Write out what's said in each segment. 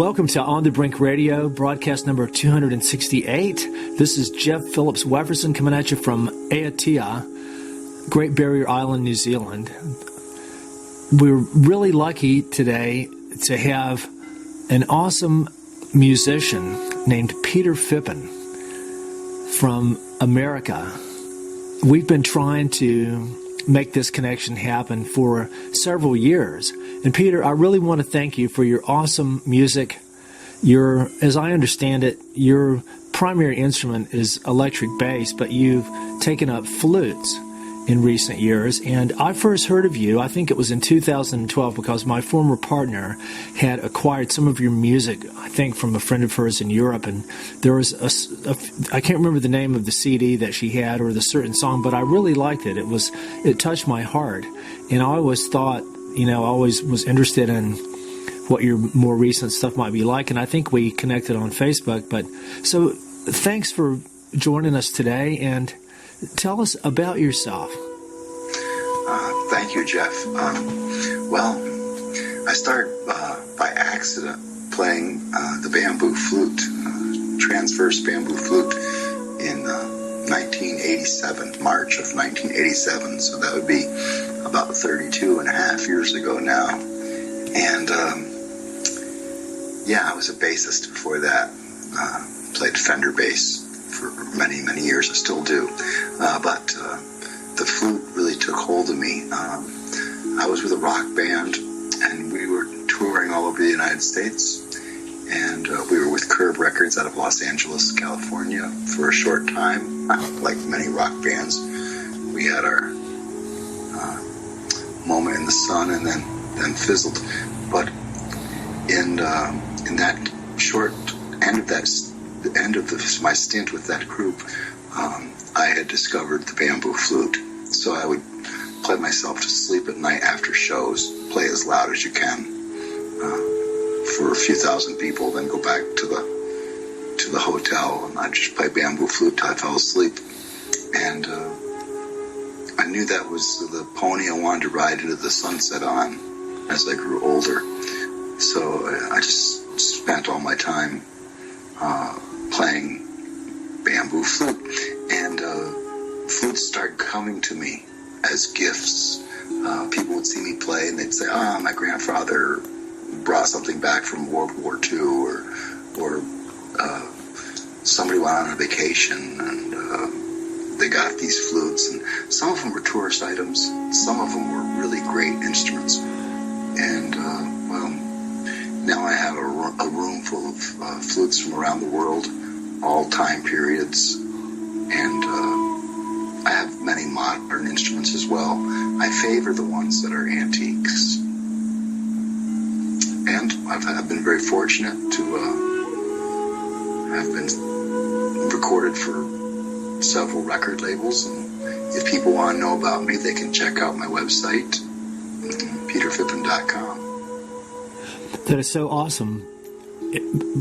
Welcome to On the Brink Radio, broadcast number 268. This is Jeff Phillips Wefferson coming at you from Aotea, Great Barrier Island, New Zealand. We're really lucky today to have an awesome musician named Peter Phippen from America. We've been trying to make this connection happen for several years. And Peter, I really want to thank you for your awesome music. As I understand it, your primary instrument is electric bass, but you've taken up flutes in recent years. And I first heard of you, I think it was in 2012, because my former partner had acquired some of your music, I think from a friend of hers in Europe. And there was I can't remember the name of the CD that she had or the certain song, but I really liked it. It touched my heart. And I always thought, I always was interested in what your more recent stuff might be like. And I think we connected on Facebook. But so thanks for joining us today, and tell us about yourself. Thank you, Jeff. Well, I started by accident playing the bamboo flute, transverse bamboo flute, in 1987, March of 1987. So that would be about 32 and a half years ago now. And I was a bassist before that. Played Fender bass for many, many years. I still do. But the flute really took hold of me. I was with a rock band, and we were touring all over the United States. And we were with Curb Records out of Los Angeles, California for a short time. Like many rock bands, we had our moment in the sun and then fizzled. But in that short end of my stint with that group, I had discovered the bamboo flute. So I would play myself to sleep at night after shows, play as loud as you can for a few thousand people, then go back to the hotel, and I'd just play bamboo flute till I fell asleep. And I knew that was the pony I wanted to ride into the sunset on as I grew older. So I just spent all my time playing bamboo flute, and flutes started coming to me as gifts. People would see me play, and they'd say, my grandfather brought something back from World War II, or somebody went on a vacation, and they got these flutes, and some of them were tourist items, some of them were really great instruments. And now I have a room full of flutes from around the world, all time periods, and I have many modern instruments as well. I favor the ones that are antiques, and I've been very fortunate to have been recorded for several record labels. And if people want to know about me, they can check out my website, peterphippen.com. That is so awesome.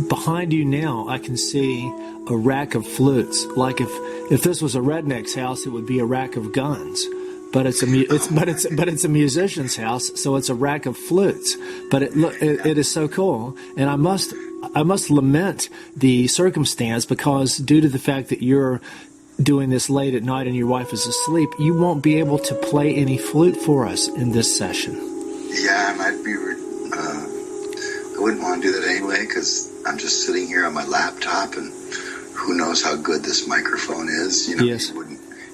Behind you now, I can see a rack of flutes. Like if this was a redneck's house, it would be a rack of guns. But it's a musician's house, so it's a rack of flutes. But it is so cool, and I must lament the circumstance, because due to the fact that you're doing this late at night and your wife is asleep, you won't be able to play any flute for us in this session. Yeah, and I wouldn't want to do that anyway, because I'm just sitting here on my laptop, and who knows how good this microphone is. Yes.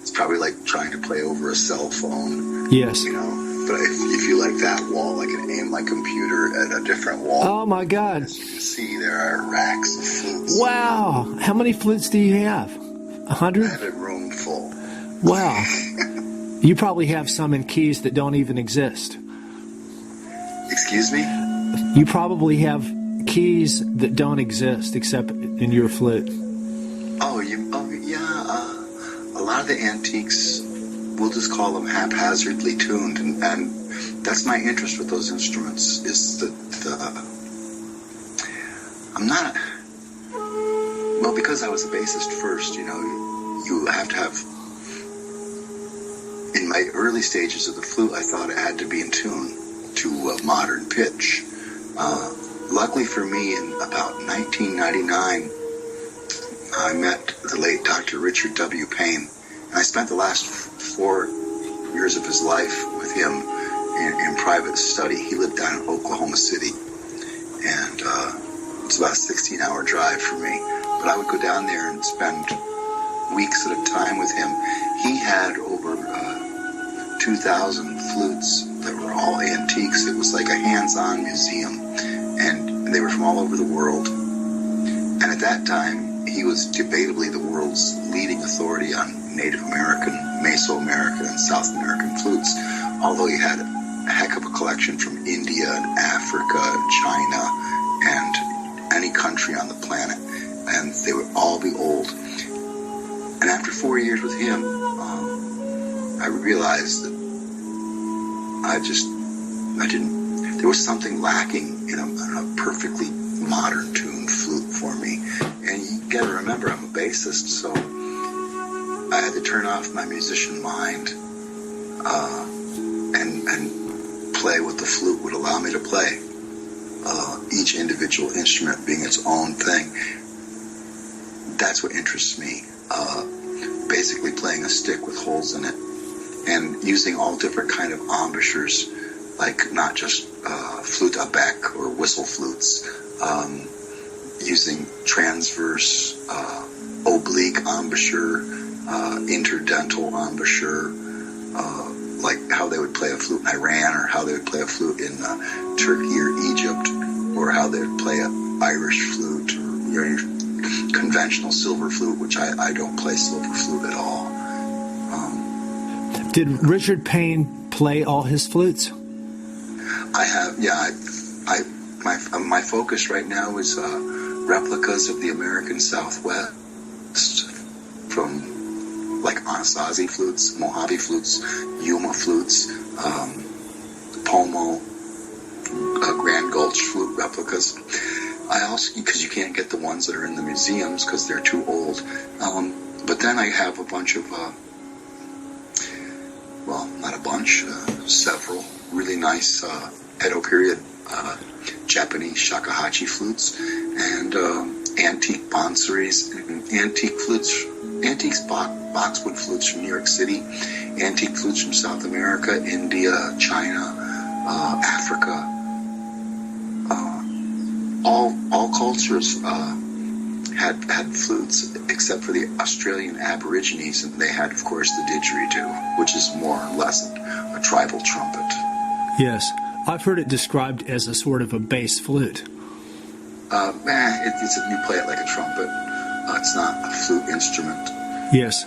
It's probably like trying to play over a cell phone. Yes. But if you like that wall, I can aim my computer at a different wall. Oh my God. As you can see, there are racks of flutes. Wow. How many flutes do you have? 100? I have a room full. Wow. You probably have some in keys that don't even exist. Excuse me? You probably have keys that don't exist except in your flute. A lot of the antiques, we'll just call them haphazardly tuned, and that's my interest with those instruments, is because I was a bassist first, you have to have, in my early stages of the flute, I thought it had to be in tune to a modern pitch. luckily for me, in about 1999, I met the late Dr. Richard W. Payne, and I spent the last 4 years of his life with him in private study. He lived down in Oklahoma City, and it's about a 16-hour drive for me. But I would go down there and spend weeks at a time with him. He had over 2,000 flutes that were all antiques. It was like a hands-on museum, and they were from all over the world. And at that time, he was debatably the world's leading authority on Native American, Mesoamerican, and South American flutes, although he had a heck of a collection from India and Africa, China, and any country on the planet. And they would all be old. And after 4 years with him, I realized that there was something lacking in a perfectly modern tuned flute for me. And you gotta remember, I'm a bassist, so I had to turn off my musician mind and play what the flute would allow me to play. Each individual instrument being its own thing. That's what interests me. Basically playing a stick with holes in it and using all different kind of embouchures, like not just flute à bec or whistle flutes, using transverse, oblique embouchure, interdental embouchure, like how they would play a flute in Iran, or how they would play a flute in Turkey or Egypt, or how they would play an Irish flute, or your conventional silver flute, which I don't play silver flute at all. Did Richard Payne play all his flutes? I have, yeah. My focus right now is replicas of the American Southwest, from like Anasazi flutes, Mojave flutes, Yuma flutes, Pomo, Grand Gulch flute replicas. I also, because you can't get the ones that are in the museums because they're too old. But then I have a bunch of, not a bunch, several really nice Edo period Japanese shakuhachi flutes, and antique bansuris, and antique flutes, boxwood flutes from New York City, antique flutes from South America, India, China, Africa. All cultures had flutes except for the Australian Aborigines, and they had, of course, the didgeridoo, which is more or less a tribal trumpet. Yes, I've heard it described as a sort of a bass flute. You play it like a trumpet. It's not a flute instrument. Yes.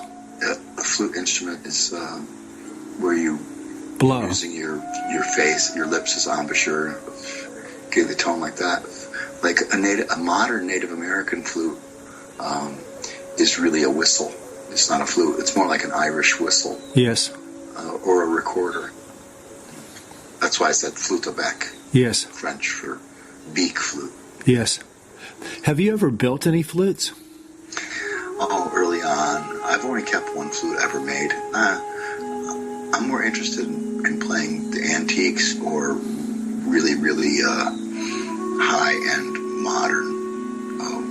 A flute instrument is where you blow, using your face, your lips as embouchure, give the tone like that. Like a modern Native American flute is really a whistle. It's not a flute. It's more like an Irish whistle. Yes. Or a recorder. That's why I said flute à bec. Yes. French for beak flute. Yes. Have you ever built any flutes? Oh, early on. I've only kept one flute ever made. I'm more interested in playing the antiques or really, really high-end modern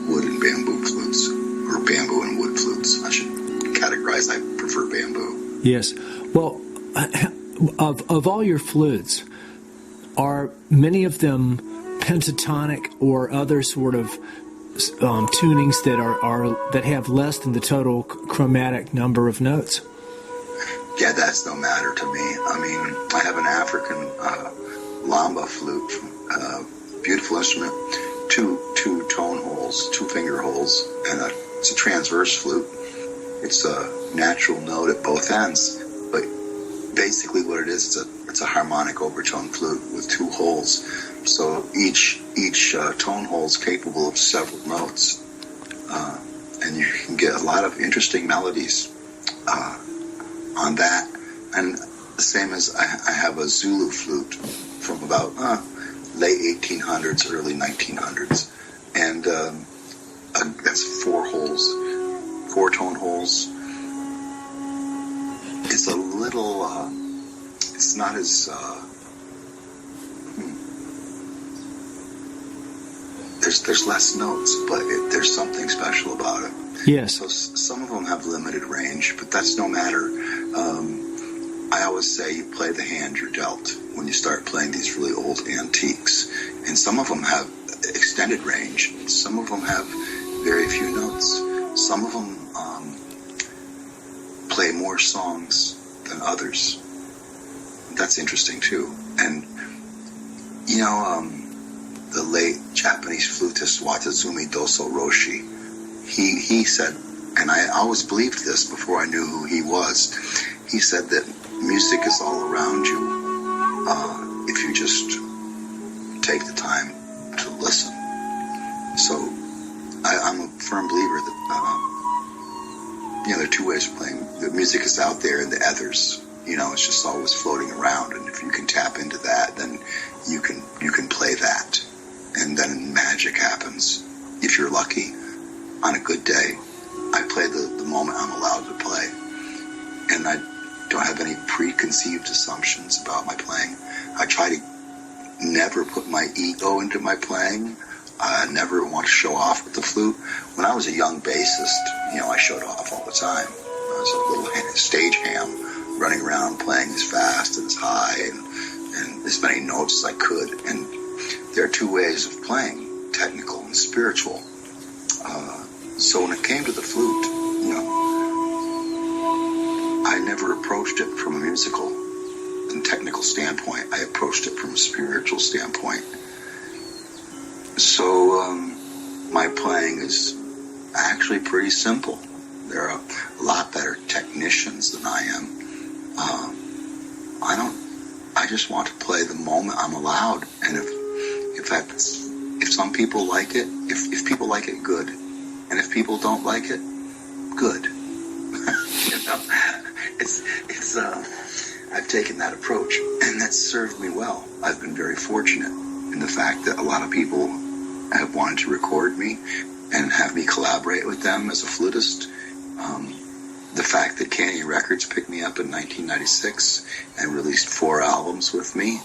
wood and bamboo flutes, or bamboo and wood flutes. I should categorize. I prefer bamboo. Yes. Well, of all your flutes, are many of them pentatonic or other sort of tunings that have less than the total chromatic number of notes? Yeah, that's no matter to me. I mean, I have an African lamba flute, beautiful instrument, two tone holes, two finger holes, and it's a transverse flute. It's a natural note at both ends, but basically what it is, it's a harmonic overtone flute with two holes. So each tone hole is capable of several notes, and you can get a lot of interesting melodies on that. And the same as I have a Zulu flute from about late 1800s, early 1900s, and that's four tone holes. It's a little, it's not as, there's less notes, but there's something special about it. Yes. So some of them have limited range, but that's no matter. I always say you play the hand you're dealt when you start playing these really old antiques. And some of them have extended range. Some of them have very few notes. Some of them play more songs than others. That's interesting too. And, the late Japanese flutist Watazumi Doso Roshi, he said, and I always believed this before I knew who he was, he said that music is all around you if you just take the time to listen. So I'm a firm believer that there are two ways of playing. The music is out there and the others. It's just always floating around, and if you can tap into that, then you can play that, and then magic happens. If you're lucky, on a good day, I play the moment I'm allowed to play, and I don't have any preconceived assumptions about my playing. I try to never put my ego into my playing. I never want to show off with the flute. When I was a young bassist, I showed off all the time. I was a little stage ham, running around playing as fast and as high and as many notes as I could. And there are two ways of playing, technical and spiritual. So when it came to the flute, I never approached it from a musical and technical standpoint. I approached it from a spiritual standpoint. So my playing is actually pretty simple. There are a lot better technicians than I am. I just want to play the moment I'm allowed, and if some people like it, if people like it, good, and if people don't like it, good. I've taken that approach, and that's served me well. I've been very fortunate in the fact that a lot of people have wanted to record me and have me collaborate with them as a flutist. The fact that Canyon Records picked me up in 1996 and released 4 albums with me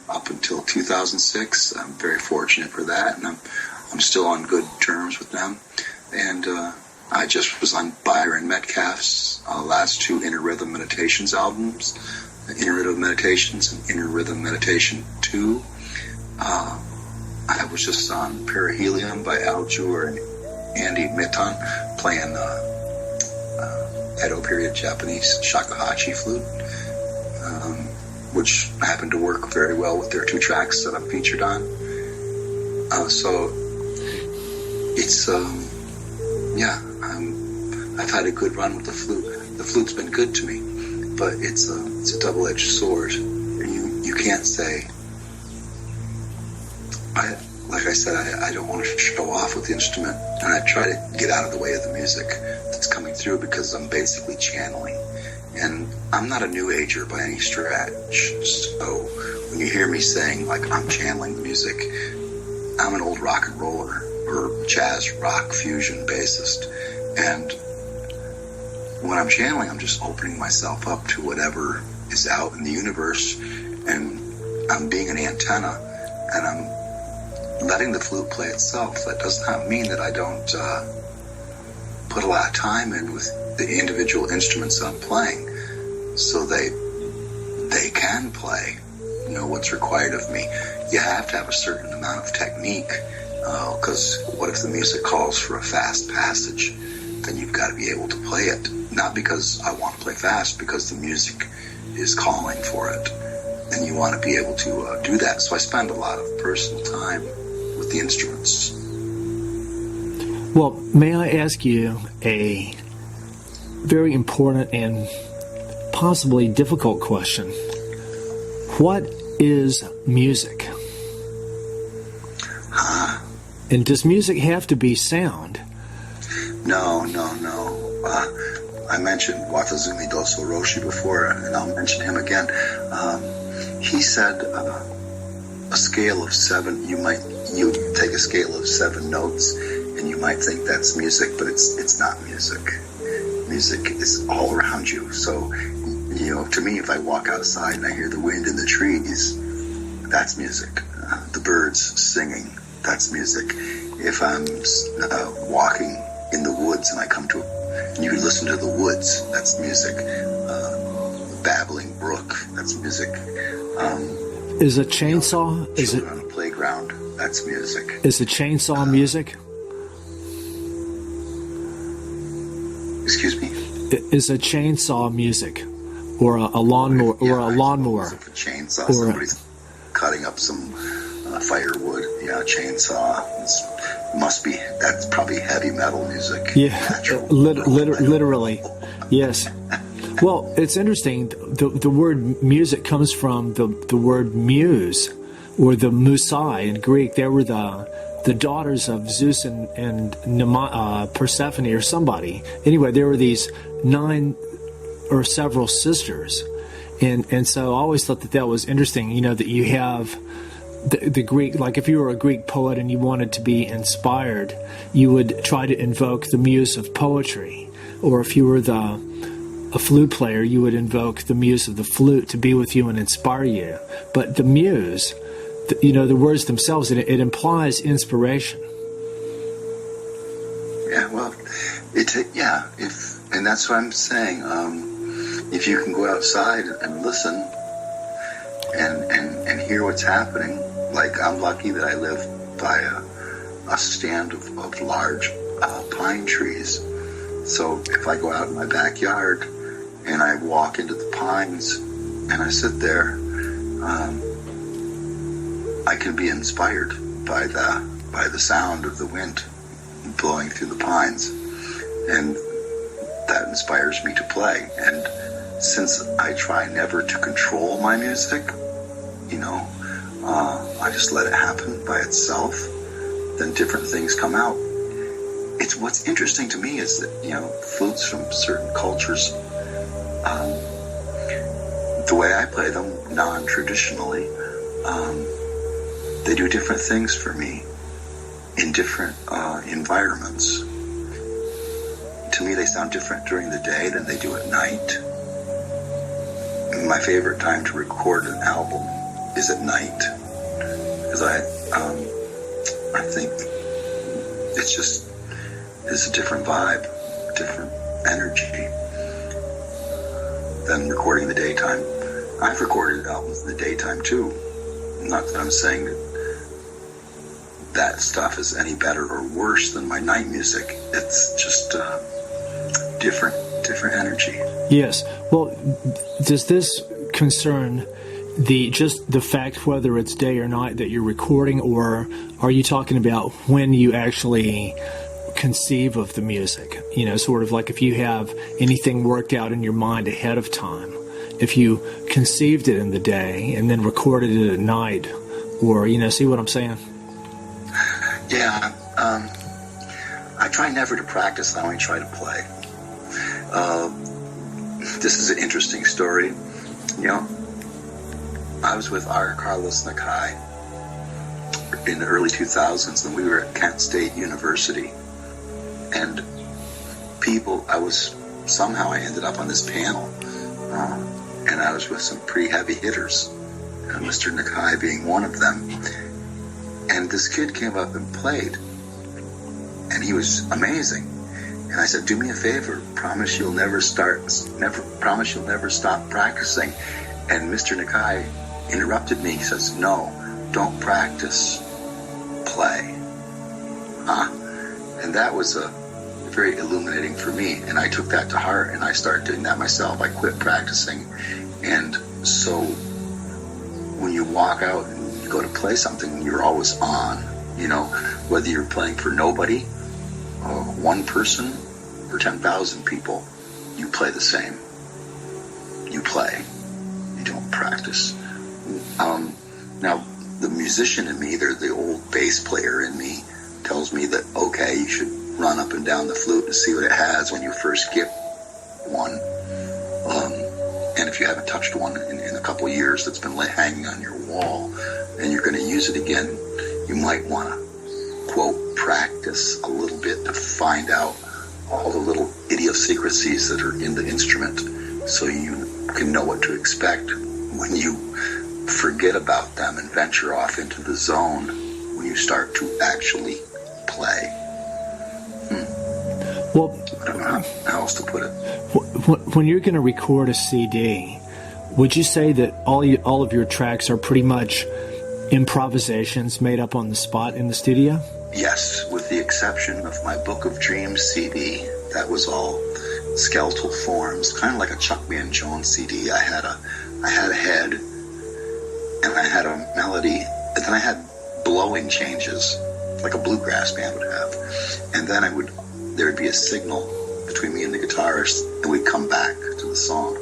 up until 2006, I'm very fortunate for that, and I'm still on good terms with them. And I just was on Byron Metcalf's last 2 Inner Rhythm Meditations albums, Inner Rhythm Meditations and Inner Rhythm Meditation 2. I was just on Perihelion by Al Jur and Andy Mitton playing Edo period Japanese shakuhachi flute, which happened to work very well with their 2 tracks that I'm featured on. So it's I've had a good run with the flute. The flute's been good to me, but it's a double-edged sword. You can't say. Like I said, I don't want to show off with the instrument, and I try to get out of the way of the music that's coming through because I'm basically channeling. And I'm not a new ager by any stretch, so when you hear me saying, like, I'm channeling the music, I'm an old rock and roller or jazz rock fusion bassist, and when I'm channeling, I'm just opening myself up to whatever is out in the universe, and I'm being an antenna, and I'm letting the flute play itself. That does not mean that I don't put a lot of time in with the individual instruments that I'm playing, so they can play, what's required of me. You have to have a certain amount of technique, because what if the music calls for a fast passage? Then you've got to be able to play it, not because I want to play fast, because the music is calling for it, and you want to be able to do that. So I spend a lot of personal time with the instruments. Well, may I ask you a very important and possibly difficult question? What is music? And does music have to be sound? No. I mentioned Watazumi Doso Roshi before, and I'll mention him again. He said a scale of 7, you take a scale of 7 notes, and you might think that's music, but it's not music. Music is all around you. So, to me, if I walk outside and I hear the wind in the trees, that's music. The birds singing, that's music. If I'm walking in the woods and I come to, and you listen to the woods, that's music. Babbling brook, that's music. Is a chainsaw? Is it on a playground? That's music. Is a chainsaw music? Excuse me. Is a chainsaw music, or a lawnmower, or a lawnmower? If a chainsaw, or somebody's cutting up some firewood. Yeah, chainsaw. That's probably heavy metal music. Yeah, literally. Yes. Well, it's interesting. The word music comes from the word muse, or the musai in Greek. They were the daughters of Zeus and Persephone or somebody. Anyway, there were these 9 or several sisters, and so I always thought that was interesting. You know, that you have the Greek, like if you were a Greek poet and you wanted to be inspired, you would try to invoke the muse of poetry, or if you were a flute player, you would invoke the muse of the flute to be with you and inspire you. But the muse, the words themselves, it implies inspiration. Yeah, well, and that's what I'm saying. If you can go outside and listen and hear what's happening, like I'm lucky that I live by a stand of large pine trees. So if I go out in my backyard and I walk into the pines and I sit there, I can be inspired by the sound of the wind blowing through the pines, and that inspires me to play. And since I try never to control my music, I just let it happen by itself, then different things come out. It's what's interesting to me is that, flutes from certain cultures, the way I play them non-traditionally, they do different things for me in different environments. To me, they sound different during the day than they do at night. My favorite time to record an album is at night, because I think it's a different vibe, different energy than recording in the daytime. I've recorded albums in the daytime too. Not that I'm saying that stuff is any better or worse than my night music. It's just different energy. Yes. Well, does this concern the fact whether it's day or night that you're recording, or are you talking about when you actually conceive of the music? Sort of like if you have anything worked out in your mind ahead of time, if you conceived it in the day and then recorded it at night, or see what I'm saying? Yeah. I try never to practice. I only try to play. This is an interesting story. I was with our Carlos Nakai in the early 2000s, and we were at Kent State University. And I ended up on this panel, and I was with some pretty heavy hitters, Mr. Nakai being one of them. And this kid came up and played, and he was amazing. And I said, "Do me a favor, promise you'll never stop practicing." And Mr. Nakai interrupted me. He says, "No, don't practice, play." And that was very illuminating for me, and I took that to heart, and I started doing that myself. I quit practicing. And so when you walk out and you go to play something, you're always on, whether you're playing for nobody, or one person, or 10,000 people, you play the same. You play. You don't practice. Now, the musician in me, the old bass player in me, tells me that, okay, you should run up and down the flute to see what it has when you first get one. And if you haven't touched one in a couple of years that's been hanging on your wall and you're going to use it again, you might want to, quote, practice a little bit to find out all the little idiosyncrasies that are in the instrument so you can know what to expect when you forget about them and venture off into the zone. When you start to actually play. Well, I don't know how else to put it. when you're going to record a CD, would you say that all of your tracks are pretty much improvisations made up on the spot in the studio? Yes, with the exception of my Book of Dreams CD. That was all skeletal forms, kind of like a Chuck Man Jones CD. I had a head, and I had a melody, and then I had blowing changes, like a bluegrass band would have. And then there would be a signal between me and the guitarist, and we'd come back to the song.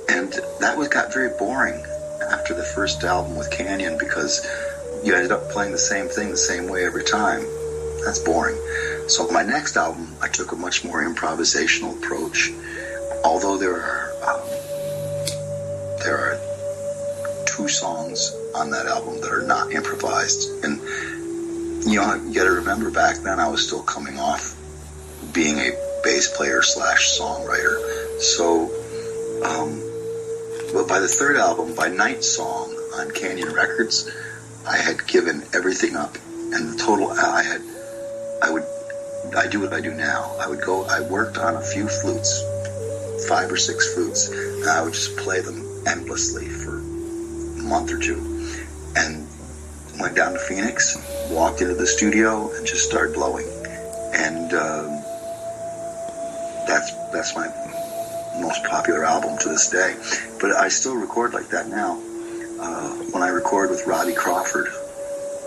And that got very boring after the first album with Canyon, because you ended up playing the same thing the same way every time. That's boring. So my next album, I took a much more improvisational approach. Although there are 2 songs on that album that are not improvised. And you got to remember, back then I was still coming off being a bass player / songwriter. So, but by the third album, by Night Song on Canyon Records, I had given everything up, and the total I do what I do now. I worked on a few flutes, 5 or 6 flutes, and I would just play them endlessly for a month or 2, and went down to Phoenix, walked into the studio, and just started blowing. And that's my most popular album to this day. But I still record like that now. When I record with Robbie Crawford,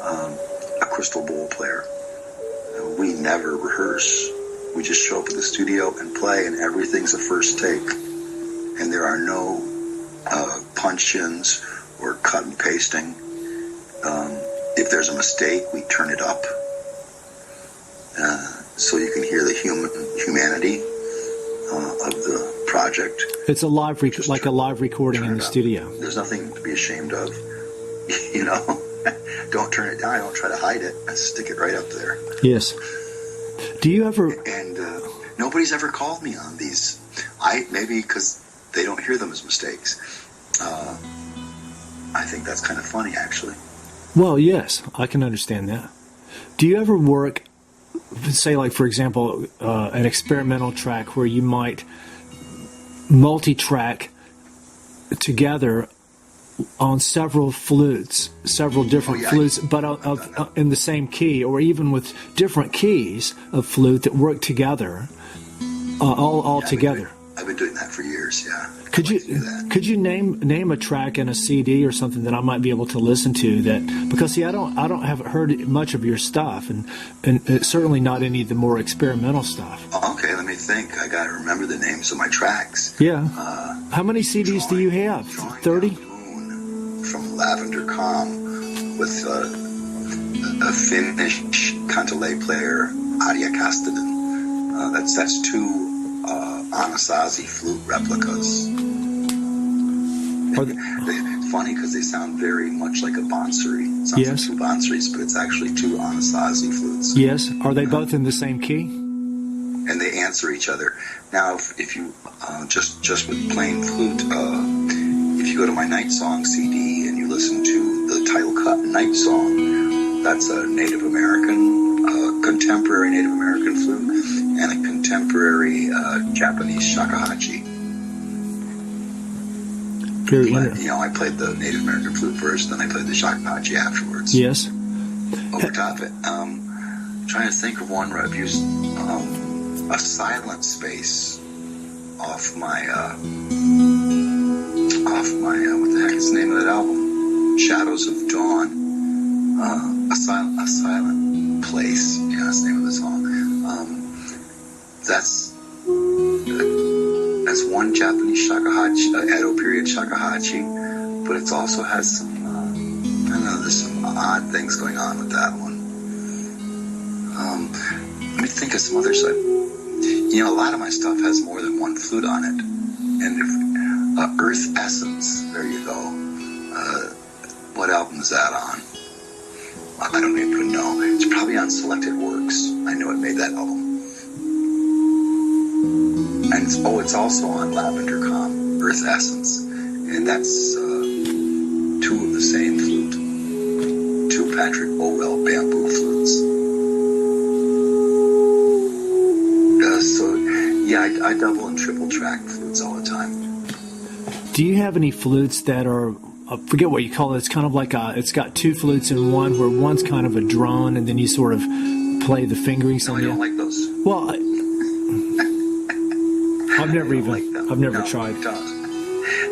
a crystal bowl player, we never rehearse. We just show up at the studio and play, and everything's a first take. And there are no punch-ins or cut and pasting. If there's a mistake, we turn it up so you can hear the humanity of the project. It's a live like a live recording in the studio. There's nothing to be ashamed of. You know, don't turn it down. I don't try to hide it. I stick it right up there. Yes. Do you ever? And nobody's ever called me on these. Maybe because they don't hear them as mistakes. I think that's kind of funny, actually. Well, yes, I can understand that. Do you ever work, say, like, for example, an experimental track where you might multi-track together on several flutes, several different flutes, but in the same key, or even with different keys of flute that work together, all together? I've been doing that for years, yeah. Could you name a track in a CD or something that I might be able to listen to? That, because see, I haven't heard much of your stuff, and certainly not any of the more experimental stuff. Okay, let me think. I got to remember the names of my tracks. Yeah. How many CDs do you have? 30. From Lavender Calm with a Finnish cantilé player, Arja Kastanen. That's 2 Anasazi flute replicas. It's funny because they sound very much like a Bansuri. It sounds like 2 Bansuris, but it's actually 2 Anasazi flutes. Yes. Are they both in the same key? And they answer each other. Now, if you just with plain flute, if you go to my Night Song CD and you listen to the title cut Night Song, that's a Native American, contemporary Native American flute, and a contemporary Japanese shakuhachi. I played the Native American flute first, then I played the shakuhachi afterwards. Yes. Over top of it. Trying to think of one where I've used a silent space off my what the heck is the name of that album? Shadows of Dawn. A silent place. Yeah, that's the name of the song. That's one Japanese shakuhachi, Edo period shakuhachi, but it also has some, there's some odd things going on with that one. Let me think of some other stuff. A lot of my stuff has more than one flute on it. And if Earth Essence, there you go. What album is that on? I don't even know. It's probably on Selected Works. I know it made that album. And it's also on Lavender Calm, Earth Essence. And that's 2 of the same flute. 2 Patrick Owell bamboo flutes. I double and triple track flutes all the time. Do you have any flutes that are, I forget what you call it, it's kind of like it's got two flutes in one, where one's kind of a drone, and then you sort of play the fingerings on I don't like those. Well, I've never No, tried. Don't.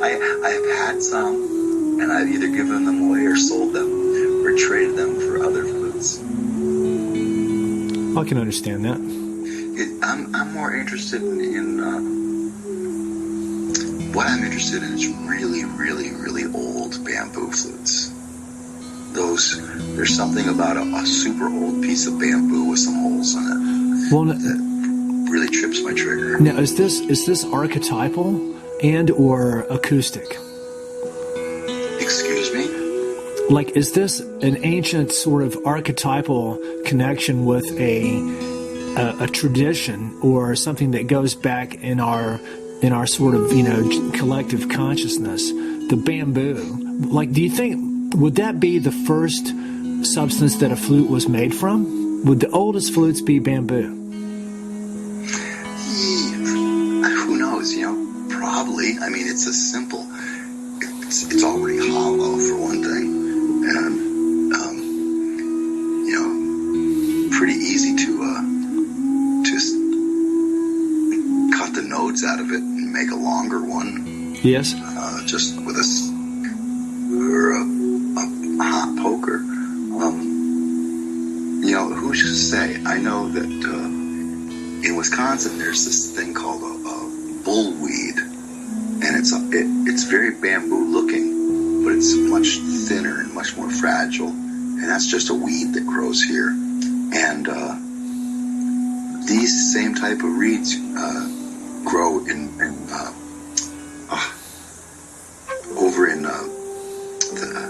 I have had some, and I've either given them away or sold them or traded them for other flutes. I can understand that. I'm more interested in what I'm interested in is really, really, really old bamboo flutes. There's something about a super old piece of bamboo with some holes in it that really trips my trigger. Now, is this archetypal and or acoustic? Excuse me? Like, is this an ancient sort of archetypal connection with a tradition or something that goes back in our sort of, collective consciousness? The bamboo, like, do you think, would that be the first substance that a flute was made from? Would the oldest flutes be bamboo? Who knows, probably. I mean, it's a simple, it's already hollow for one thing, and pretty easy to just cut the nodes out of it and make a longer one. Yes. Just with a hot poker. Who's to say? I know that in Wisconsin there's this thing called a bullweed, and it's very bamboo looking, but it's much thinner and much more fragile, and that's just a weed that grows here. And these same type of reeds grow over in the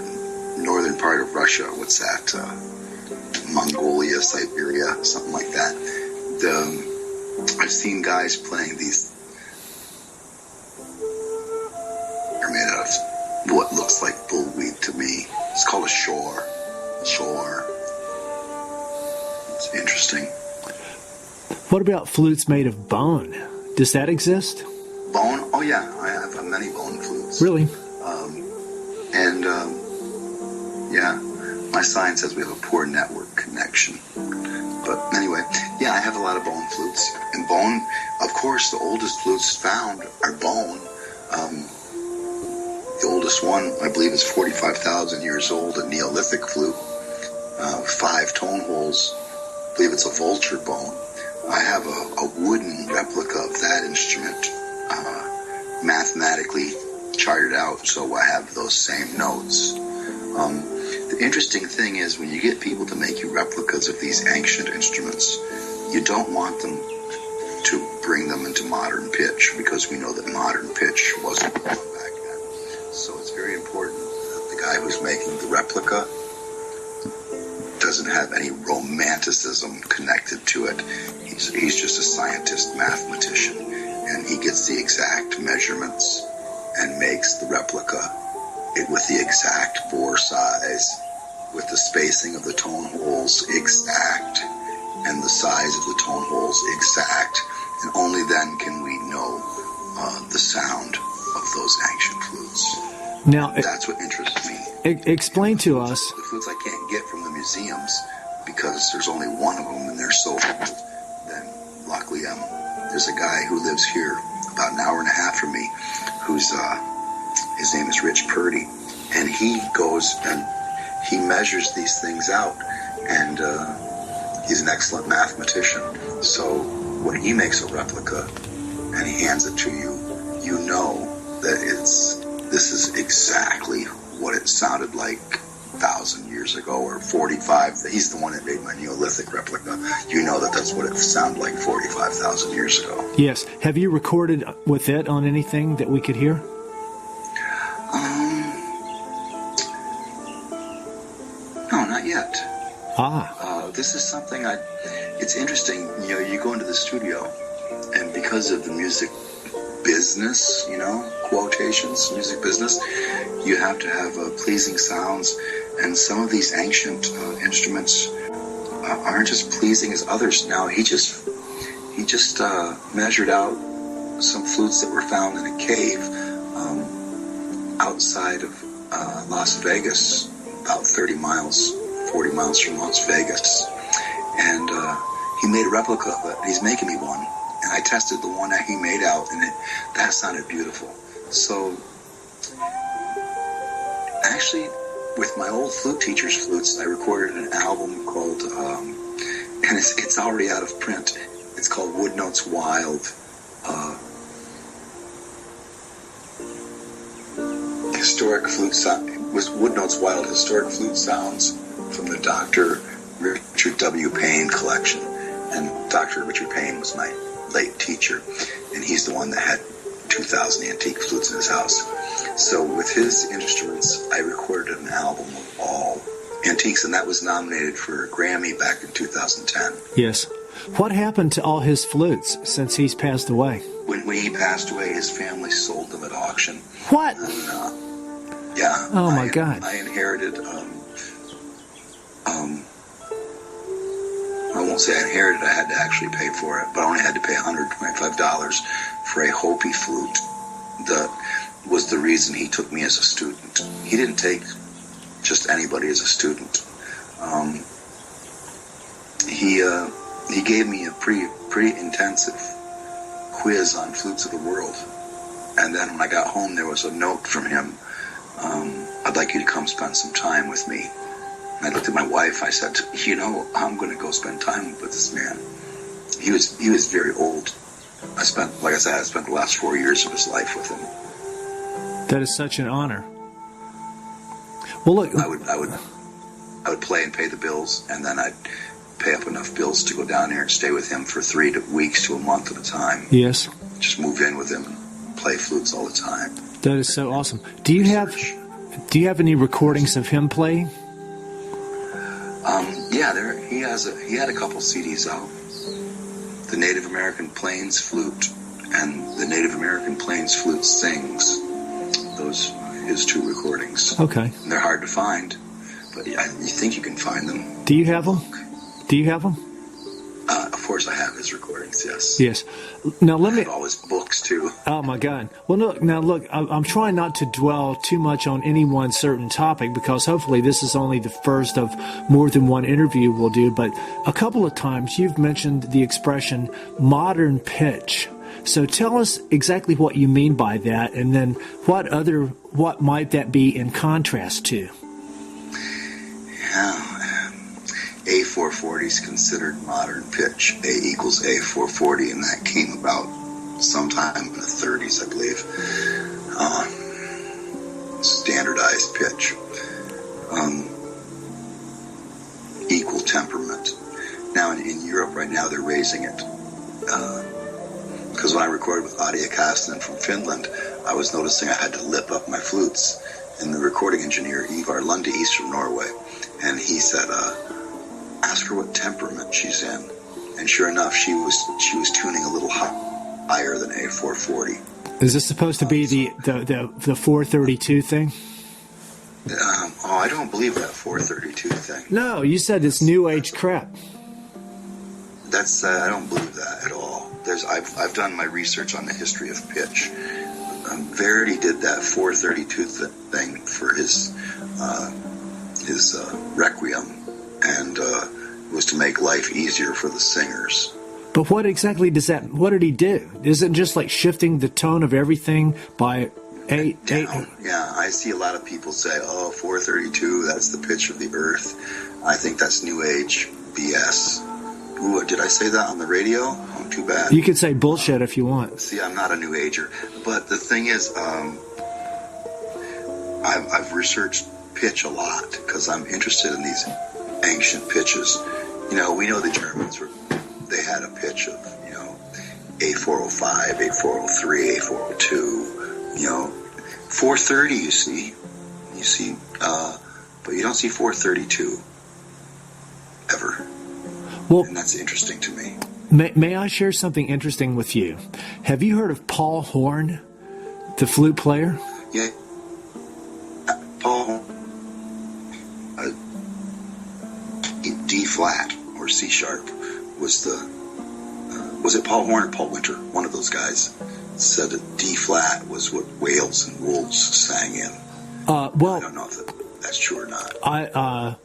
northern part of Russia. What's that? Mongolia, Siberia, something like that. I've seen guys playing these. They're made out of what looks like bullweed to me. It's called a shore. It's interesting. What about flutes made of bone? Does that exist? Bone? Oh yeah, I have many bone flutes. Really? Yeah, my sign says we have a poor network connection. But anyway, yeah, I have a lot of bone flutes. And bone, of course, the oldest flutes found are bone. The oldest one, I believe, is 45,000 years old, a Neolithic flute, 5 tone holes. I believe it's a vulture bone. I have a wooden replica of that instrument, mathematically charted out, so I have those same notes. The interesting thing is, when you get people to make you replicas of these ancient instruments, you don't want them to bring them into modern pitch, because we know that modern pitch wasn't going back then. So it's very important that the guy who's making the replica doesn't have any romanticism connected to it. He's just a scientist, mathematician, and he gets the exact measurements and makes the replica with the exact bore size, with the spacing of the tone holes exact, and the size of the tone holes exact, and only then can we know the sound of those ancient flutes. Now, that's what interests me. Explain to us. The flutes I can't get from the museums because there's only one of them and they're so old. Then luckily there's a guy who lives here about an hour and a half from me, who's his name is Rich Purdy, and he goes and he measures these things out, and he's an excellent mathematician. So when he makes a replica and he hands it to you, you know that this is exactly what it sounded like 1,000 years ago, or 45. He's the one that made my Neolithic replica. You know that that's what it sounded like 45,000 years ago. Yes. Have you recorded with it on anything that we could hear? No, not yet. This is something it's interesting. You go into the studio, and because of the music business, quotations, music business, you have to have pleasing sounds And some of these ancient instruments aren't as pleasing as others. Now he just measured out some flutes that were found in a cave outside of Las Vegas, about 40 miles from Las Vegas. And he made a replica of it. He's making me one. And I tested the one that he made out, and that sounded beautiful. So, actually, with my old flute teacher's flutes, I recorded an album called, and it's already out of print. It's called Wood Notes Wild. Historic flute sound. It was Wood Notes Wild Historic Flute Sounds from the Dr. Richard W. Payne collection. And Dr. Richard Payne was my late teacher, and he's the one that had 2,000 antique flutes in his house. So with his instruments, I recorded an album of all antiques, and that was nominated for a Grammy back in 2010. Yes. What happened to all his flutes since he's passed away? When he passed away, his family sold them at auction. What? And, yeah. Oh, my God. I inherited, I won't say I inherited, I had to actually pay for it, but I only had to pay $125 for a Hopi flute that was the reason he took me as a student. He didn't take just anybody as a student. He gave me a pretty intensive quiz on flutes of the world. And then when I got home, there was a note from him, I'd like you to come spend some time with me. I looked at my wife. I said, I'm going to go spend time with this man. He was very old. I spent the last 4 years of his life with him. That is such an honor. Well, look, I would play and pay the bills, and then I'd pay up enough bills to go down there and stay with him for 3 weeks to a month at a time. Yes. Just move in with him and play flutes all the time. That is so awesome. Do you have any recordings of him playing? Yeah, he had a couple CDs out. The Native American Plains Flute and the Native American Plains Flute Sings. Those are his 2 recordings. Okay. And they're hard to find, but you think you can find them. Do you have them? Of course I have his recordings, yes. Yes. Now let me... I have all his books, too. Oh, my God. Well, look, I'm trying not to dwell too much on any one certain topic because hopefully this is only the first of more than one interview we'll do, but a couple of times you've mentioned the expression modern pitch. So tell us exactly what you mean by that, and then what might that be in contrast to? Yeah. A440 is considered modern pitch. A equals A440, and that came about sometime in the 30s, I believe. Standardized pitch. Equal temperament. Now in Europe right now they're raising it. Because when I recorded with Adia Kastanen from Finland, I was noticing I had to lip up my flutes. And the recording engineer, Ivar Lunde, he's from Norway, and he said, ask her what temperament she's in. And sure enough, she was tuning a little higher than A440. Is this supposed to be the 432 thing? I don't believe that 432 thing. No, you said it's new age crap. That's I don't believe that at all. I've done my research on the history of pitch. Verdi did that 432 thing for his Requiem, and it was to make life easier for the singers. But what exactly what did he do? Is it just like shifting the tone of everything by 8? Yeah, I see a lot of people say, 432, that's the pitch of the earth. I think that's new age BS. Ooh, did I say that on the radio? Oh, too bad. You could say bullshit if you want. See, I'm not a new ager. But the thing is, I've researched pitch a lot because I'm interested in these ancient pitches. We know the Germans they had a pitch of, A405, A403, A402, 430 you see, but you don't see 432 ever. Well, and that's interesting to me. May I share something interesting with you? Have you heard of Paul Horn, the flute player? Yeah. Paul, D flat or C sharp was was it Paul Horn or Paul Winter? One of those guys said that D flat was what Whales and Wolves sang in. Well, I don't know if that's true or not. I'm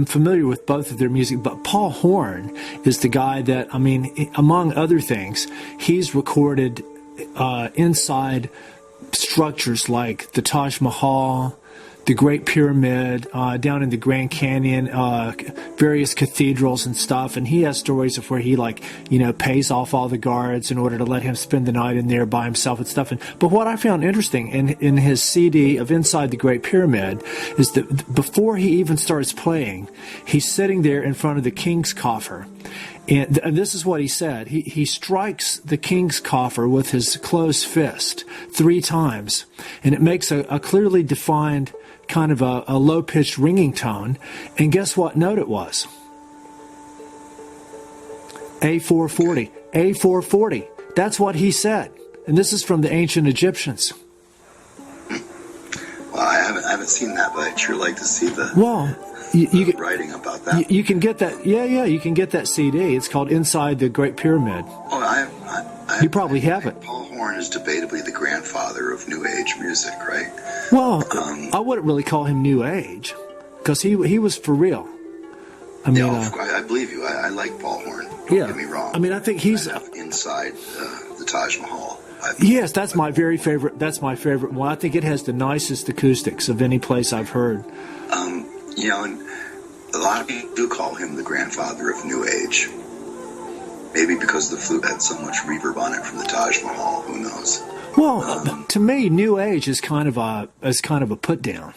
familiar with both of their music, but Paul Horn is the guy that, I mean, among other things, he's recorded inside structures like the Taj Mahal, the Great Pyramid, down in the Grand Canyon, various cathedrals and stuff. And he has stories of where he, pays off all the guards in order to let him spend the night in there by himself and stuff. But what I found interesting in his CD of Inside the Great Pyramid is that before he even starts playing, he's sitting there in front of the king's coffer. And this is what he said. He strikes the king's coffer with his closed fist 3 times, and it makes a clearly defined kind of a low-pitched ringing tone. And guess what note it was? A440. A440. That's what he said. And this is from the ancient Egyptians. Well, I haven't seen that, but I'd sure like to see the writing about that. You can get that. Yeah, you can get that CD. It's called Inside the Great Pyramid. Oh, you probably have it. Paul Horn is debatably the grandfather of New Age music, right? Well, I wouldn't really call him New Age, because he was for real. I mean, I believe you. I like Paul Horn. Don't get me wrong. I mean, I think he's Inside the Taj Mahal. Yes, that's my very favorite. That's my favorite one. I think it has the nicest acoustics of any place I've heard. And a lot of people do call him the grandfather of New Age. Maybe because the flute had so much reverb on it from the Taj Mahal. Who knows? Well, to me, New Age is kind of a put down.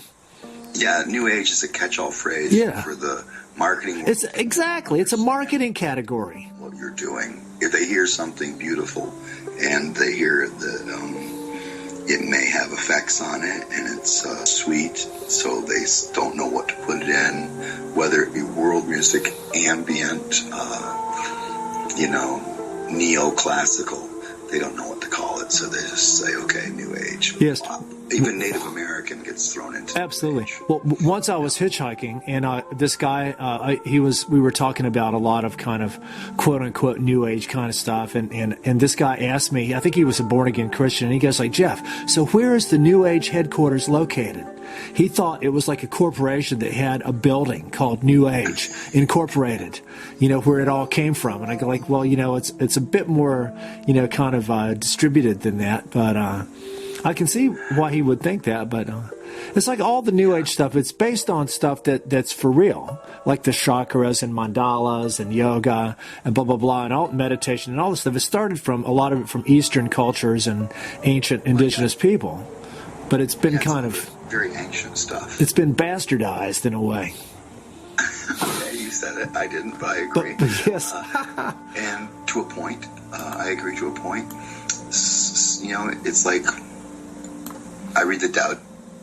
Yeah, New Age is a catch-all phrase for the marketing. It's a marketing category. What you're doing. If they hear something beautiful and they hear that it may have effects on it and it's sweet, so they don't know what to put it in, whether it be world music, ambient, neoclassical. They don't know what to call it, so they just say, okay, New Age. Yes. Even Native American gets thrown into Absolutely. New Age. Well, once I was hitchhiking, and this guy, we were talking about a lot of kind of quote-unquote New Age kind of stuff, and this guy asked me, I think he was a born-again Christian, and he goes like, Jeff, so where is the New Age headquarters located? He thought it was like a corporation that had a building called New Age Incorporated, where it all came from. And I go like, well, it's a bit more, kind of distributed than that. But I can see why he would think that. But it's like all the New Age stuff. It's based on stuff that's for real, like the chakras and mandalas and yoga and blah, blah, blah, and all meditation and all this stuff. It started from a lot of it from Eastern cultures and ancient indigenous people. But it's been kind of very ancient stuff. It's been bastardized in a way. Yeah, you said it. I didn't, but I agree. But yes. And to a point, I agree to a point. It's like I read the Tao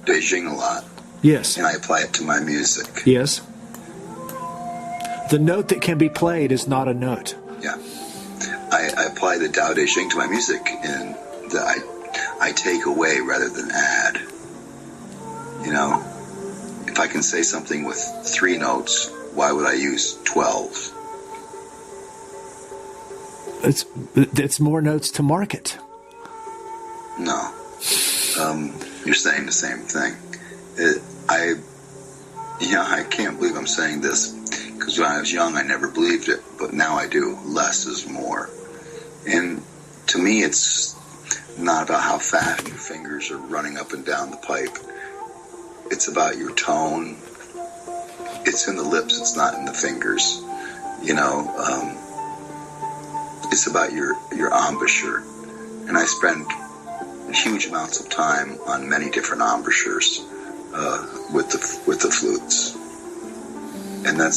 Te Ching a lot. Yes. And I apply it to my music. Yes. The note that can be played is not a note. Yeah. I apply the Tao Te Ching to my music, and I take away rather than add. If I can say something with 3 notes, why would I use 12? It's more notes to market. No. You're saying the same thing. I can't believe I'm saying this, because when I was young, I never believed it, but now I do. Less is more. And to me, it's not about how fast your fingers are running up and down the pipe. It's about your tone. It's in the lips. It's not in the fingers. It's about your embouchure. And I spend huge amounts of time on many different embouchures with the flutes. And I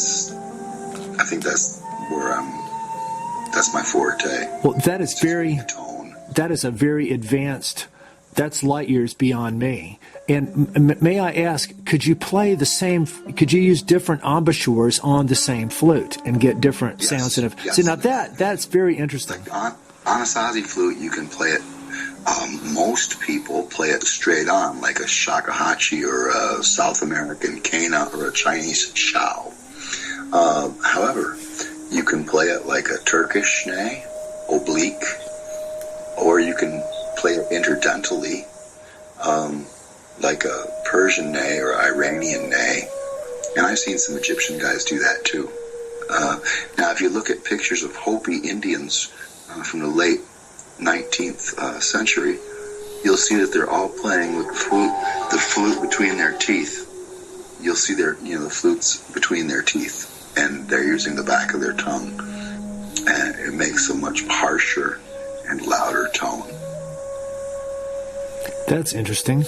think that's where that's my forte. Well, that is a very advanced, that's light years beyond me. And may I ask, could you use different embouchures on the same flute and get different sounds? Yes. See, now that's very interesting. Like on a Sazi flute, you can play it. Most people play it straight on, like a shakuhachi or a South American kena or a Chinese shao. However, you can play it like a Turkish ney, oblique, or you can play it interdentally, like a Persian ney or Iranian ney. And I've seen some Egyptian guys do that too. Now, if you look at pictures of Hopi Indians from the late 19th century, you'll see that they're all playing with the flute between their teeth. You'll see the flutes between their teeth, and they're using the back of their tongue, and it makes a much harsher and louder tone. That's interesting.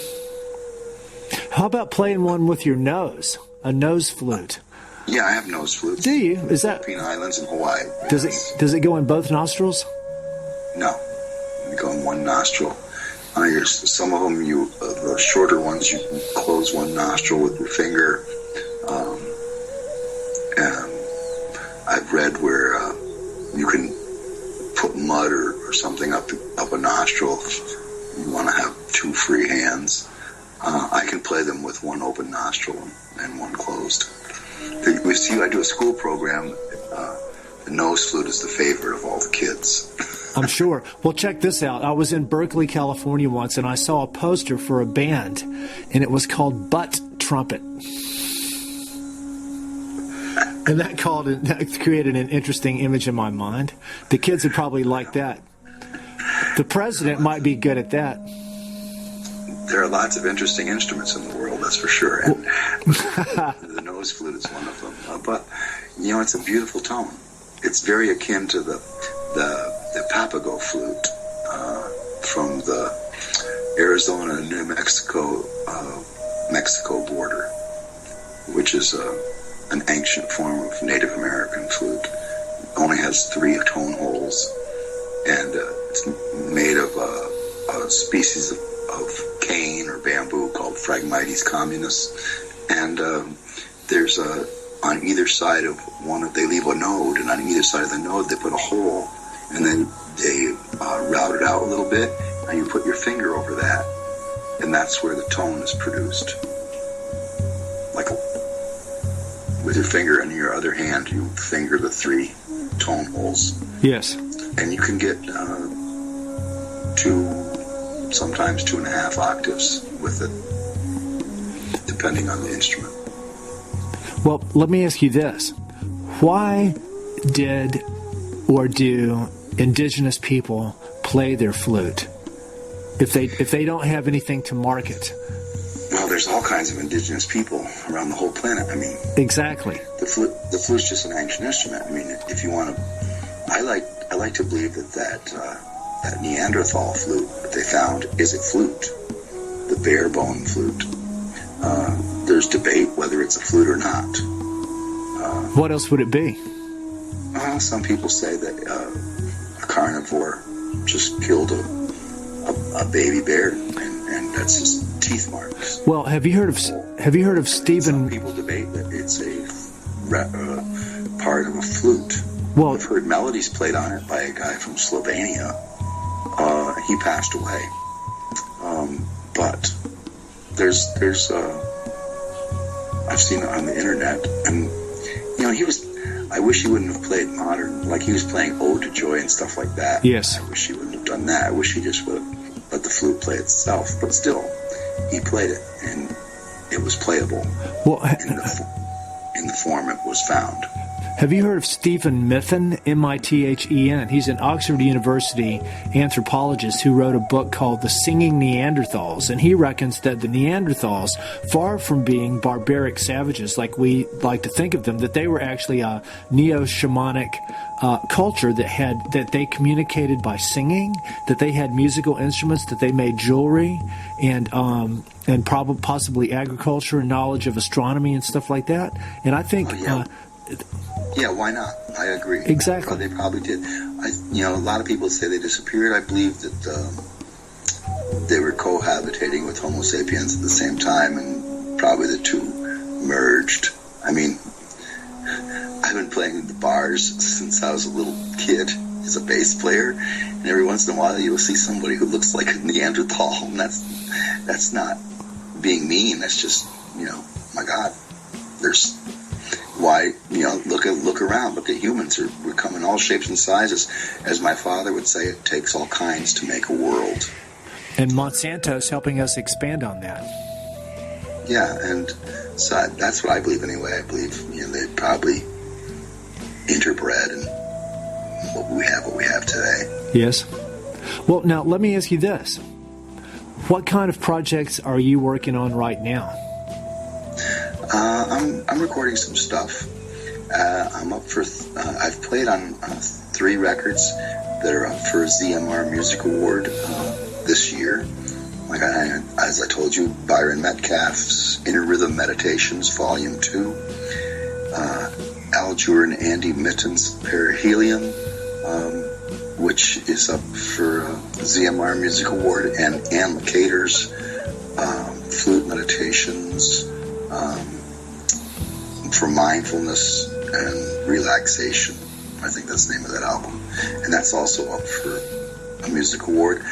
How about playing one with your nose? A nose flute? Yeah, I have nose flutes. Do you? Is that Philippine Islands and Hawaii? Does Yes. it go in both nostrils? No, you go in one nostril. Some of them, the shorter ones, you can close one nostril with your finger. And I've read where you can put mud or something up a nostril. You want to have two free hands. I can play them with one open nostril and one closed. We see, I do a school program. The nose flute is the favorite of all the kids. I'm sure. Well, check this out. I was in Berkeley, California once, and I saw a poster for a band, and it was called Butt Trumpet. And that created an interesting image in my mind. The kids would probably like that. The president might be good at that. There are lots of interesting instruments in the world, that's for sure. And the nose flute is one of them. But, it's a beautiful tone. It's very akin to the Papago flute from the Arizona New Mexico border, which is an ancient form of Native American flute. It only has 3 tone holes, and it's made of a species of cane or bamboo called Phragmites communis, and there's on either side of they leave a node, and on either side of the node they put a hole, and then they route it out a little bit, and you put your finger over that, and that's where the tone is produced. With your finger in your other hand, you finger the 3 tone holes. Yes. And you can get sometimes 2.5 octaves with it, depending on the instrument. Well, let me ask you this. Why do indigenous people play their flute if they don't have anything to market? Well, there's all kinds of indigenous people around the whole planet. I mean, exactly. The flute's just an ancient instrument. I mean, if you want to, I like to believe that Neanderthal flute that they found is a flute, the bare bone flute. There's debate whether it's a flute or not. What else would it be? Some people say that a carnivore just killed a baby bear, and that's his teeth marks. Well, have you heard of Stephen? Some people debate that it's a part of a flute. Well, I've heard melodies played on it by a guy from Slovenia. He passed away, but there's I've seen it on the internet, and I wish he wouldn't have played modern, like he was playing Ode to Joy and stuff like that. Yes. I wish he wouldn't have done that. I wish he just would have let the flute play itself. But still, he played it, and it was playable. Well, in the form it was found. Have you heard of Stephen Mithen, M-I-T-H-E-N? He's an Oxford University anthropologist who wrote a book called The Singing Neanderthals, and he reckons that the Neanderthals, far from being barbaric savages like we like to think of them, that they were actually a neo-shamanic culture that they communicated by singing, that they had musical instruments, that they made jewelry, and probably possibly agriculture and knowledge of astronomy and stuff like that. And I think... Yeah, why not? I agree. Exactly. They probably did. A lot of people say they disappeared. I believe that they were cohabitating with Homo sapiens at the same time, and probably the two merged. I mean, I've been playing the bars since I was a little kid as a bass player, and every once in a while you'll see somebody who looks like a Neanderthal, and that's not being mean. That's just, my God, there's... Why, look around. Look at humans. We come in all shapes and sizes. As my father would say, it takes all kinds to make a world. And Monsanto's helping us expand on that. Yeah, and so that's what I believe anyway. I believe they probably interbred and what we have today. Yes. Well, now let me ask you this. What kind of projects are you working on right now? I'm recording some stuff. I'm up for. I've played on 3 records that are up for a ZMR Music Award this year. Like as I told you, Byron Metcalf's Inner Rhythm Meditations, Volume 2. Al Jure and Andy Mitten's Perihelion, which is up for ZMR Music Award, and Ann McCater's Flute Meditations for Mindfulness and Relaxation. I think that's the name of that album. And that's also up for a music award.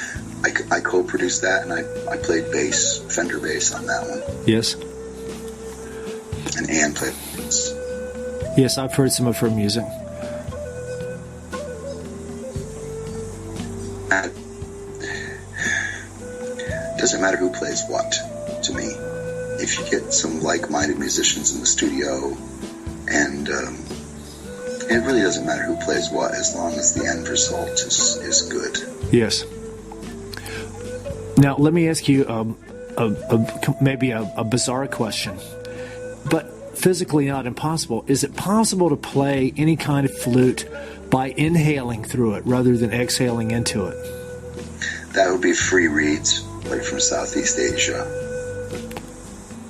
I co-produced that, and I played bass, Fender bass on that one. Yes. And Ann played bass. Yes, I've heard some of her music. It doesn't matter who plays what, to me. If you get some like-minded musicians in the studio, and it really doesn't matter who plays what, as long as the end result is good. Yes. Now, let me ask you maybe a bizarre question, but physically not impossible. Is it possible to play any kind of flute by inhaling through it rather than exhaling into it? That would be free reeds, like from Southeast Asia.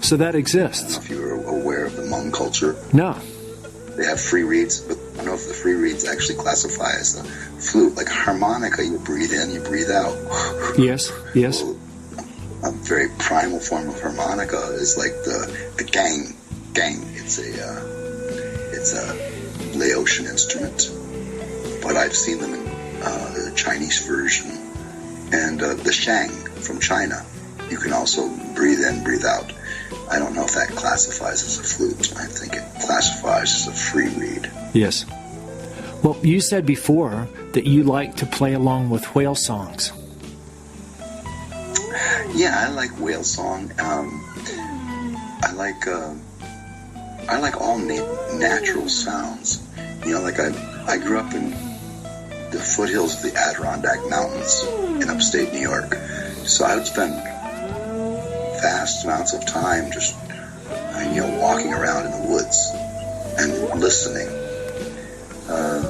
So that exists? I don't know if you were aware of the Hmong culture. No. They have free reeds, but I don't know if the free reeds actually classify as a flute. Like harmonica, you breathe in, you breathe out. Yes, yes. Well, a very primal form of harmonica is like the gang. It's a Laotian instrument, but I've seen them in the Chinese version, and the shang from China. You can also breathe in, breathe out. I don't know if that classifies as a flute. I think it classifies as a free reed. Yes. Well, you said before that you like to play along with whale songs. Yeah, I like whale song. I like all natural sounds. Like I grew up in the foothills of the Adirondack Mountains in upstate New York, so I would spend vast amounts of time just walking around in the woods and listening.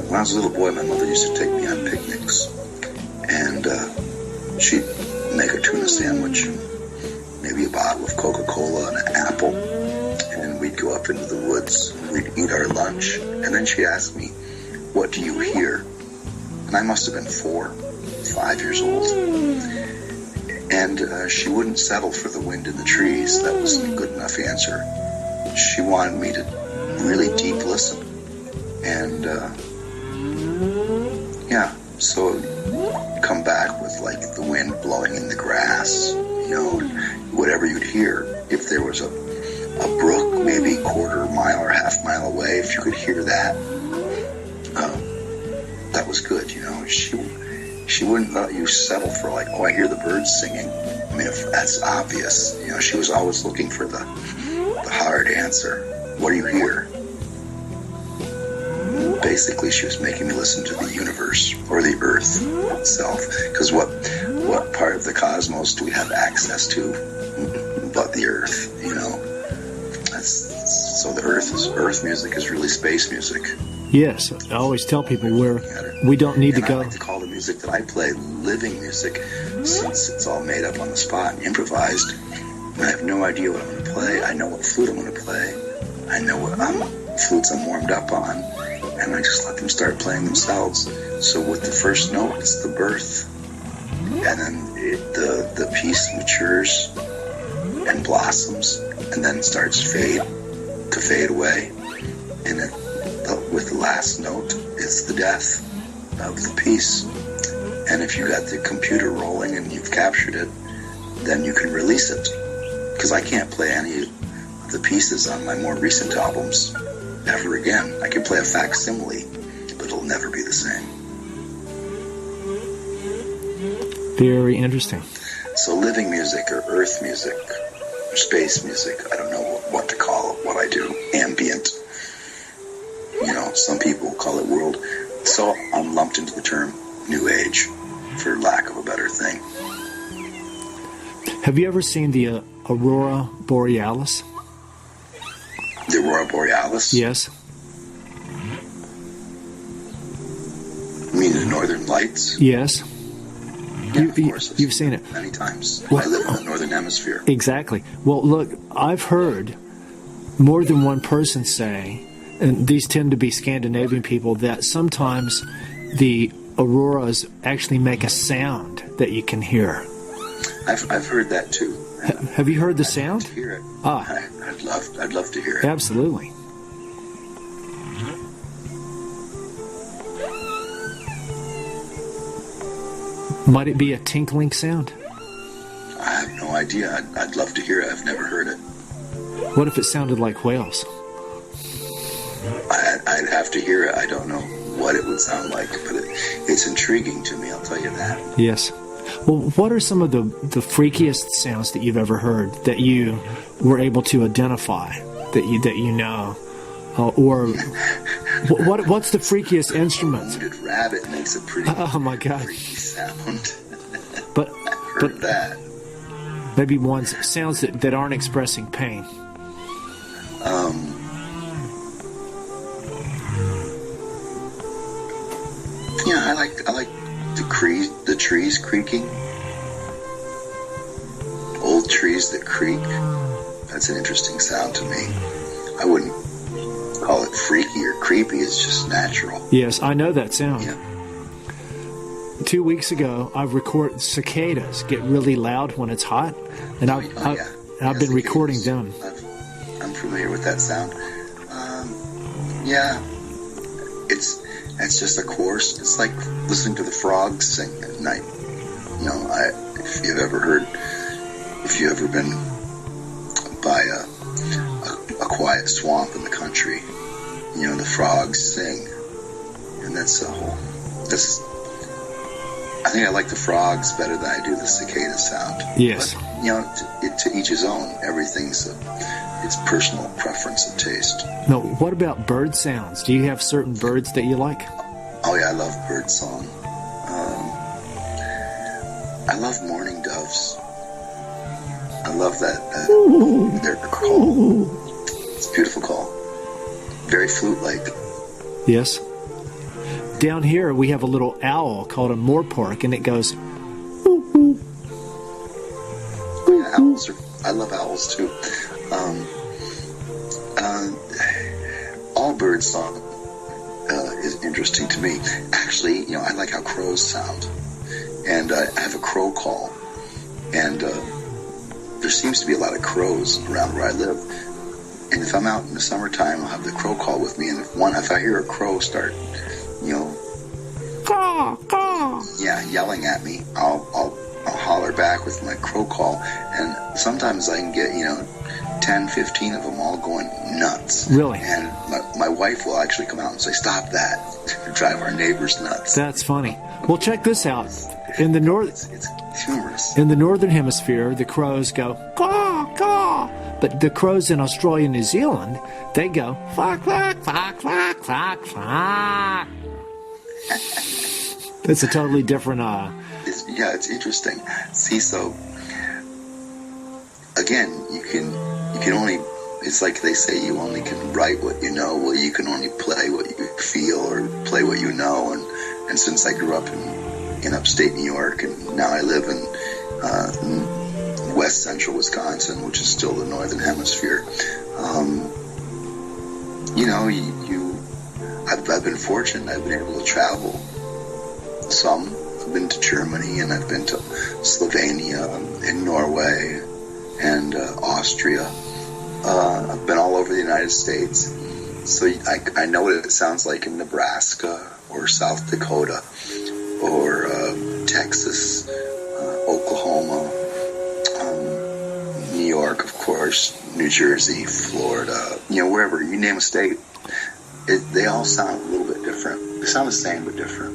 When I was a little boy, my mother used to take me on picnics, and she'd make a tuna sandwich, maybe a bottle of Coca-Cola and an apple, and we'd go up into the woods, we'd eat our lunch, and then she'd ask me, "What do you hear?" And I must have been 4, 5 years old. And she wouldn't settle for the wind in the trees. That wasn't a good enough answer. She wanted me to really deep listen. And, so come back with, like, the wind blowing in the grass, whatever you'd hear. If there was a brook maybe quarter mile or half mile away, if you could hear that, that was good, She wouldn't let you settle for I hear the birds singing. I mean, if that's obvious. She was always looking for the hard answer. What do you hear? Basically, she was making me listen to the universe or the earth itself. Because what part of the cosmos do we have access to but the earth, So the earth music is really space music. Yes, I always tell people we don't need to go. I like to call the music that I play living music, since it's all made up on the spot and improvised. And I have no idea what I'm going to play. I know what flute I'm going to play. I know what flutes I'm warmed up on, and I just let them start playing themselves. So with the first note, it's the birth, and then the piece matures and blossoms, and then starts to fade away, and with the last note, it's the death of the piece. And if you got the computer rolling and you've captured it, then you can release it. Because I can't play any of the pieces on my more recent albums. ever again. I can play a facsimile, but it'll never be the same. Very interesting. So living music or earth music or space music, I don't know what to call it, what I do, ambient. You know, some people call it world. So I'm lumped into the term New Age, for lack of a better thing. Have you ever seen the Aurora Borealis? The Aurora Borealis? Yes. You mean the Northern Lights? Yes. Yeah, of course. You've seen it many times. Well, I live in the Northern Hemisphere. Exactly. Well, look, I've heard more than one person say, and these tend to be Scandinavian people, that sometimes the auroras actually make a sound that you can hear. I've heard that too. Have you heard the I'd sound? love to hear it. Ah. I'd love to hear it. Absolutely. Might it be a tinkling sound? I have no idea. I'd love to hear it. I've never heard it. What if it sounded like whales? I'd have to hear it. I don't know what it would sound like, but it's intriguing to me, I'll tell you that. Yes. Well, what are some of the freakiest sounds that you've ever heard that you were able to identify, that you know? Or what's the freakiest instrument? A wounded rabbit makes a pretty my God. freaky sound. But I've heard that. Maybe sounds that aren't expressing pain. Yeah, I like the trees creaking. Old trees that creak. That's an interesting sound to me. I wouldn't call it freaky or creepy. It's just natural. Yes, I know that sound. Yeah. 2 weeks ago, I've recorded cicadas get really loud when it's hot, and I've been recording them. I'm familiar with that sound. Yeah, it's just a course. It's like listening to the frogs sing at night. You know, if you've ever been by a quiet swamp in the country, you know, the frogs sing, and that's a whole. I think I like the frogs better than I do the cicada sound. Yes. But, you know, to each his own. Everything's it's personal preference and taste. No, what about bird sounds? Do you have certain birds that you like? Oh yeah, I love bird song. I love mourning doves. I love that their call. It's a beautiful call. Very flute-like. Yes. Down here, we have a little owl called a moorpark, and it goes. Yeah, owls I love owls too. All bird song is interesting to me. Actually, you know, I like how crows sound, and I have a crow call, and there seems to be a lot of crows around where I live. And if I'm out in the summertime, I'll have the crow call with me, and if I hear a crow start, you know, caw, caw, yeah, yelling at me, I'll holler back with my crow call, and sometimes I can get, 10, 15 of them all going nuts. Really? And my wife will actually come out and say, "Stop that!" Drive our neighbors nuts. That's funny. Well, check this out. In the it's humorous. In the northern hemisphere, the crows go caw caw, but the crows in Australia and New Zealand, they go flock flock flock flock flock flock. It's a totally different. It's interesting. See, so again, you can only. It's like they say, you only can write what you know. Well, you can only play what you feel or play what you know. And since I grew up in upstate New York, and now I live in west central Wisconsin, which is still the northern hemisphere, I've been fortunate. I've been able to travel some. I've been to Germany, and I've been to Slovenia and Norway and Austria. I've been all over the United States, so I know what it sounds like in Nebraska or South Dakota or Texas, Oklahoma, New York, of course, New Jersey, Florida, wherever, you name a state. They all sound a little bit different. They sound the same but different.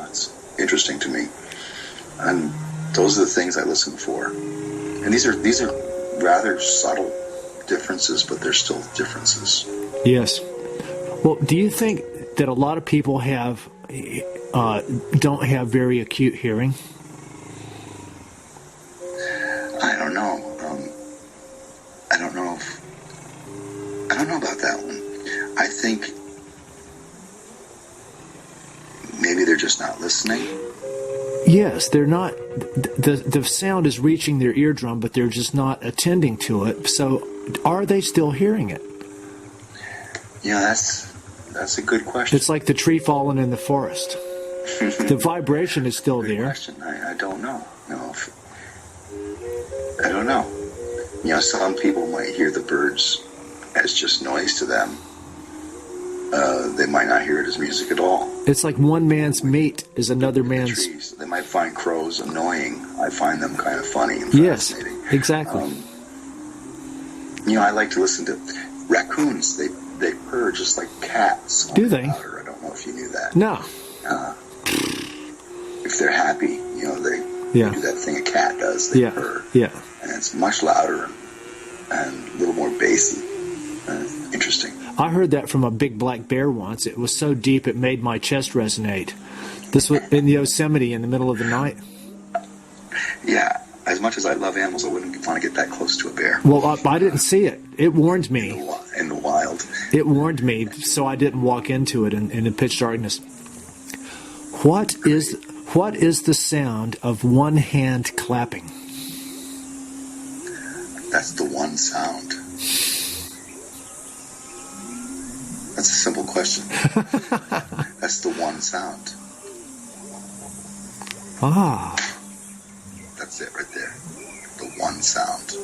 It's interesting to me, and those are the things I listen for. And these are rather subtle differences, but they're still differences. Yes. Well, do you think that a lot of people don't have very acute hearing? I don't know. I don't know about that one. I think maybe they're just not listening. Yes, they're not. The sound is reaching their eardrum, but they're just not attending to it. So, are they still hearing it? Yeah, that's a good question. It's like the tree falling in the forest. The vibration is still Good there. Question. I don't know. No, I don't know. Some people might hear the birds as just noise to them. They might not hear it as music at all. It's like one man's meat is another man's. Trees. They might find crows annoying. I find them kind of funny and Yes, fascinating. exactly. I like to listen to raccoons. They purr just like cats. Do they? Louder. I don't know if you knew that. No. If they're happy, they do that thing a cat does. They purr. Yeah. And it's much louder and a little more bassy. Interesting. I heard that from a big black bear once. It was so deep it made my chest resonate. This was in Yosemite in the middle of the night. Yeah. As much as I love animals, I wouldn't want to get that close to a bear. Well, I didn't see it. It warned me. In the wild. It warned me, so I didn't walk into it in the pitch darkness. What is the sound of one hand clapping? That's the one sound. That's a simple question. That's the one sound. Ah. That's it right there. The one sound.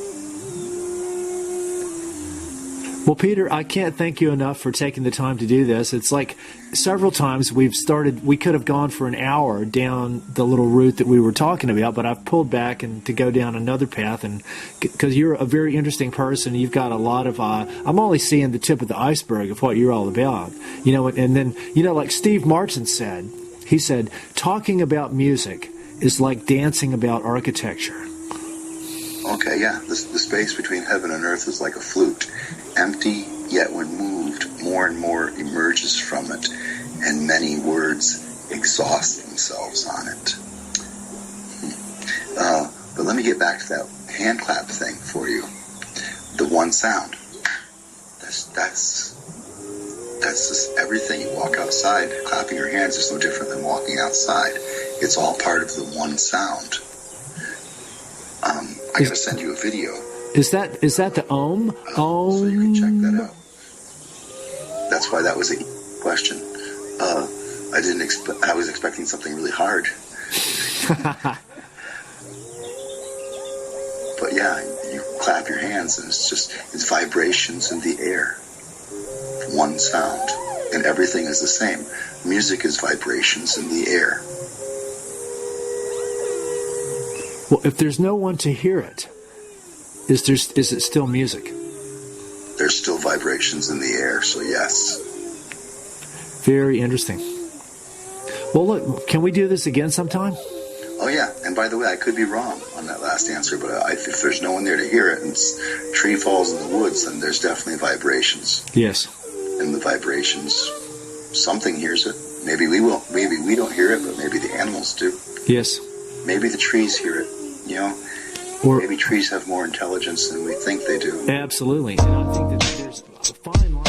Well, Peter, I can't thank you enough for taking the time to do this. It's like several times we could have gone for an hour down the little route that we were talking about, but I've pulled back and to go down another path, and because you're a very interesting person, you've got a lot of, I'm only seeing the tip of the iceberg of what you're all about, and then, like Steve Martin said, he said, talking about music is like dancing about architecture. Okay, yeah. The space between heaven and earth is like a flute. Empty, yet when moved, more and more emerges from it, and many words exhaust themselves on it. But let me get back to that hand clap thing for you. The one sound. That's just everything. You walk outside, clapping your hands is no different than walking outside. It's all part of the one sound. I gotta send you a video. Is that the Om? Om. So you can check that out. That's why that was a question. I was expecting something really hard. But yeah, you clap your hands and it's vibrations in the air. One sound. And everything is the same. Music is vibrations in the air. Well, if there's no one to hear it, is it still music? There's still vibrations in the air, so yes. Very interesting. Well, look, can we do this again sometime? Oh, yeah. And by the way, I could be wrong on that last answer, but if there's no one there to hear it and tree falls in the woods, then there's definitely vibrations. Yes. And the vibrations, something hears it. Maybe we will. Maybe we don't hear it, but maybe the animals do. Yes. Maybe the trees hear it, Or maybe trees have more intelligence than we think they do. Absolutely. And I think that there's a fine line.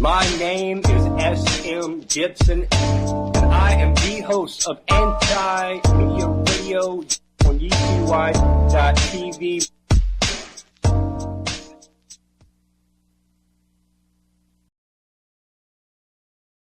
My name is S.M. Gibson, and I am the host of Anti-Media Radio on UCY.TV.